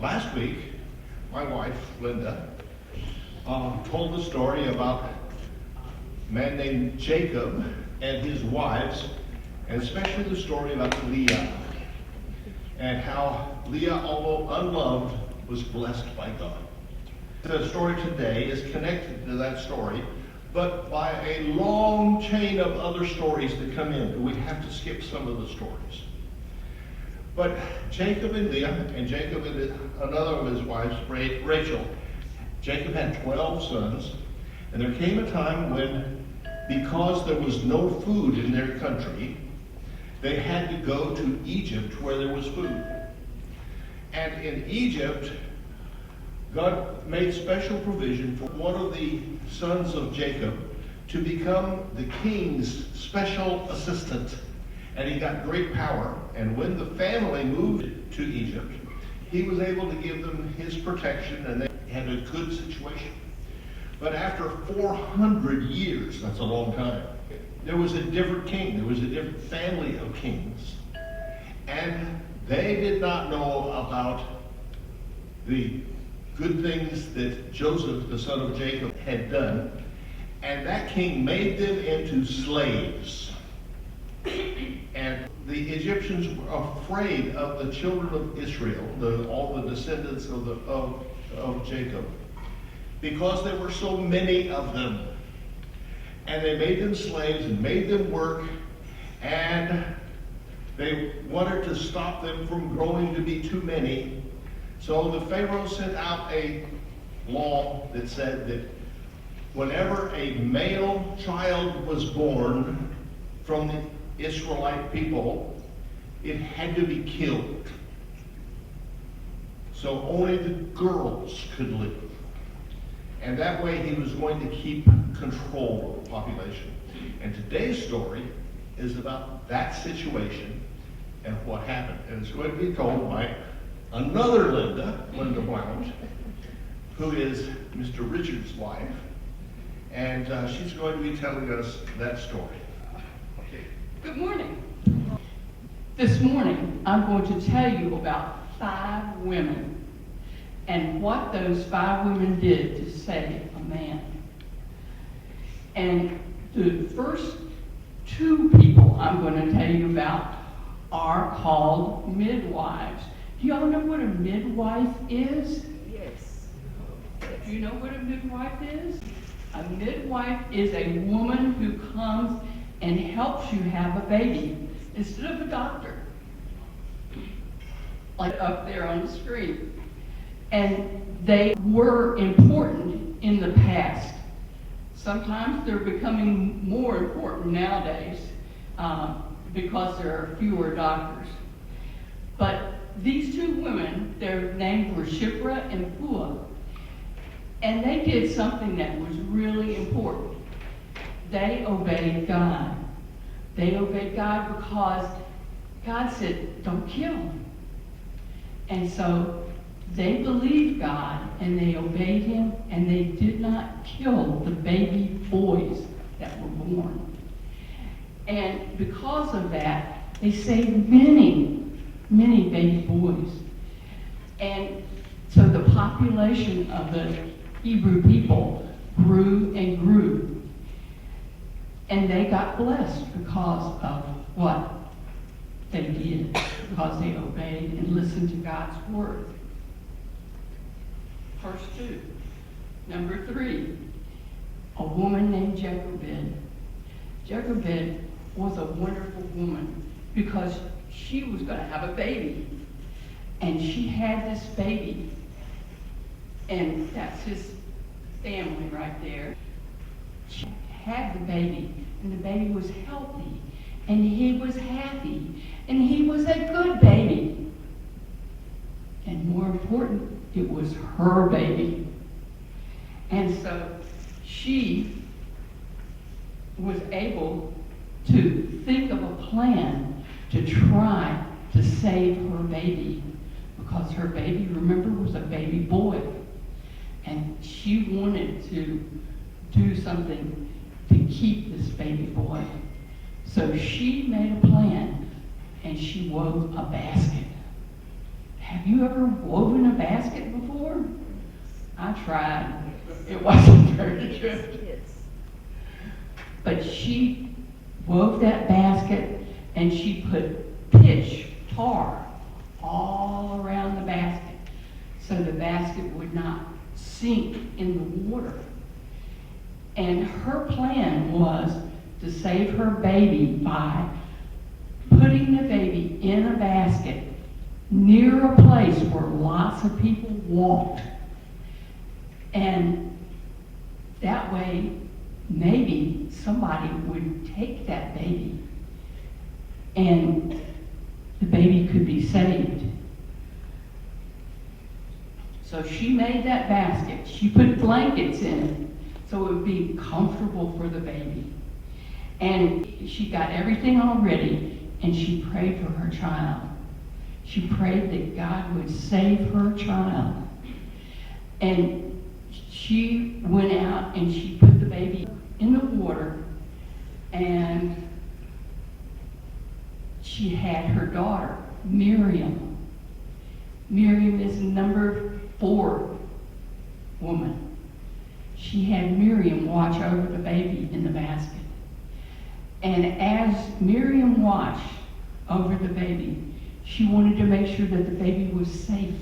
Last week, my wife, Linda, told the story about a man named Jacob and his wives, and especially the story about Leah, and how Leah, although unloved, was blessed by God. The story today is connected to that story, but by a long chain of other stories that come in. We have to skip some of the stories. But Jacob and Leah, and Jacob and another of his wives, Rachel. Jacob had 12 sons, and there came a time when, because there was no food in their country, they had to go to Egypt where there was food. And in Egypt, God made special provision for one of the sons of Jacob to become the king's special assistant. And he got great power. And when the family moved to Egypt, he was able to give them his protection, and they had a good situation. But after 400 years, that's a long time, there was a different king. There was a different family of kings. And they did not know about the good things that Joseph, the son of Jacob, had done. And that king made them into slaves. And the Egyptians were afraid of the children of Israel, all the descendants of Jacob, because there were so many of them. And they made them slaves and made them work, and they wanted to stop them from growing to be too many. So the Pharaoh sent out a law that said that whenever a male child was born from the Israelite people, it had to be killed. So only the girls could live. And that way he was going to keep control of the population. And today's story is about that situation and what happened. And it's going to be told by another Linda Blount, who is Mr. Richard's wife. And she's going to be telling us that story. Okay. Good morning. This morning, I'm going to tell you about 5 women and what those 5 women did to save a man. And the first 2 people I'm going to tell you about are called midwives. Do y'all know what a midwife is? Yes. Do you know what a midwife is? A midwife is a woman who comes and helps you have a baby instead of a doctor, like up there on the screen. And they were important in the past. Sometimes they're becoming more important nowadays because there are fewer doctors. But these 2 women, their names were Shiphrah and Puah, and they did something that was really important. They obeyed God. They obeyed God because God said, don't kill him. And so they believed God and they obeyed him, and they did not kill the baby boys that were born. And because of that, they saved many, many baby boys. And so the population of the Hebrew people grew and grew. And they got blessed because of what they did, because they obeyed and listened to God's word. First 2. Number 3, a woman named Jochebed. Jochebed was a wonderful woman because she was going to have a baby. And she had this baby. And that's his family right there. She had the baby, and the baby was healthy, and he was happy, and he was a good baby. And more important, it was her baby. And so she was able to think of a plan to try to save her baby, because her baby, remember, was a baby boy. And she wanted to do something to keep this baby boy. So she made a plan, and she wove a basket have you ever woven a basket before? I tried. It wasn't very good. But she wove that basket and she put pitch, tar, all around the basket so the basket would not sink in the water. And her plan was to save her baby by putting the baby in a basket near a place where lots of people walked. And that way, maybe somebody would take that baby and the baby could be saved. So she made that basket. She put blankets in it so it would be comfortable for the baby. And she got everything all ready and she prayed for her child. She prayed that God would save her child. And she went out and she put the baby in the water, and she had her daughter, Miriam. Miriam is number 4 woman. She had Miriam watch over the baby in the basket. And as Miriam watched over the baby, she wanted to make sure that the baby was safe.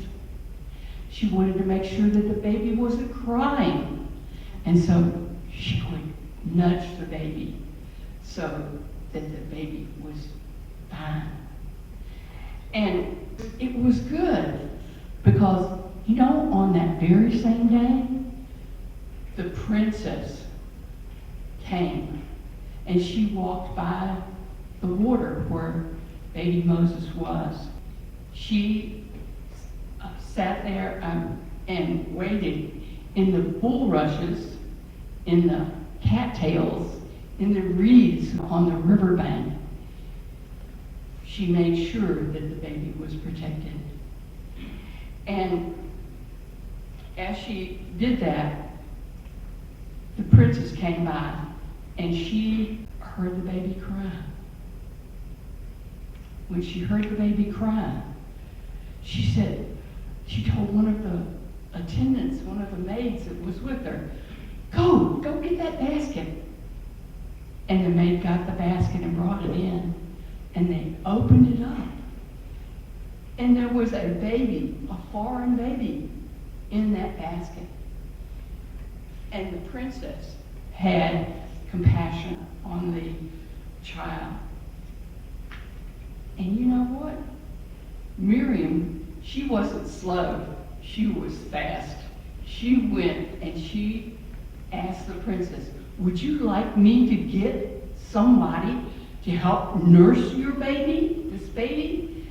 She wanted to make sure that the baby wasn't crying. And so she would nudge the baby so that the baby was fine. And it was good because, you know, on that very same day, the princess came and she walked by the water where baby Moses was. She sat there and waited in the bulrushes, in the cattails, in the reeds on the riverbank. She made sure that the baby was protected. And as she did that, the princess came by and she heard the baby cry. When she heard the baby cry, she told one of the attendants, one of the maids that was with her, go get that basket. And the maid got the basket and brought it in, and they opened it up. And there was a baby, a foreign baby, in that basket. And the princess had compassion on the child. And you know what? Miriam, she wasn't slow. She was fast. She went and she asked the princess, would you like me to get somebody to help nurse your baby, this baby?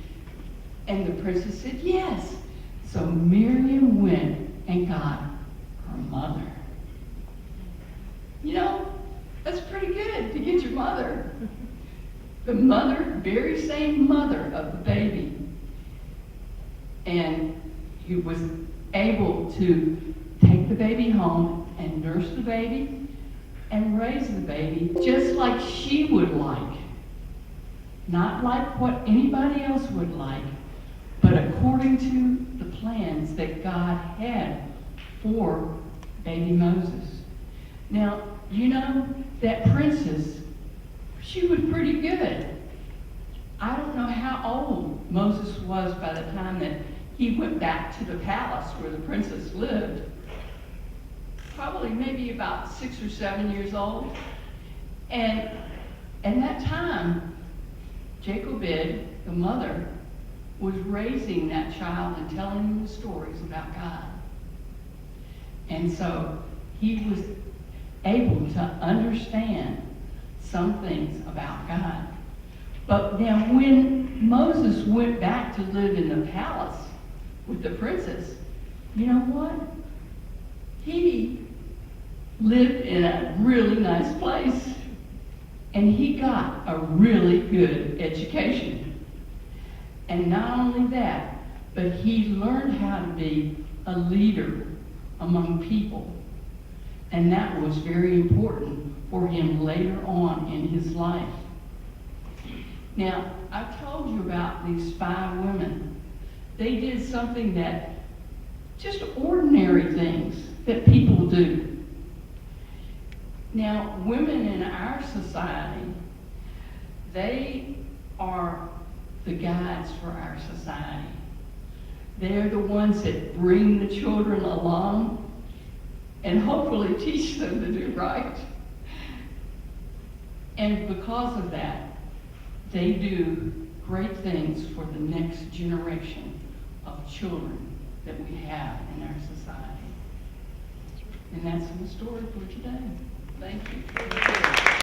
And the princess said, yes. So Miriam went and got her mother. You know, that's pretty good to get your mother. The mother, very same mother of the baby. And he was able to take the baby home and nurse the baby and raise the baby just like she would like. Not like what anybody else would like, but according to the plans that God had for baby Moses. Now, you know, that princess, she was pretty good. I don't know how old Moses was by the time that he went back to the palace where the princess lived. Probably maybe about 6 or 7 years old. And at that time, Jochebed, the mother, was raising that child and telling him the stories about God. And so he was able to understand some things about God. But now when Moses went back to live in the palace with the princess, you know what? He lived in a really nice place. And he got a really good education. And not only that, but he learned how to be a leader among people. And that was very important for him later on in his life. Now, I told you about these 5 women They did something that, just ordinary things that people do. Now, women in our society, they are the guides for our society. They're the ones that bring the children along and hopefully teach them to do right. And because of that, they do great things for the next generation of children that we have in our society. And that's the story for today. Thank you.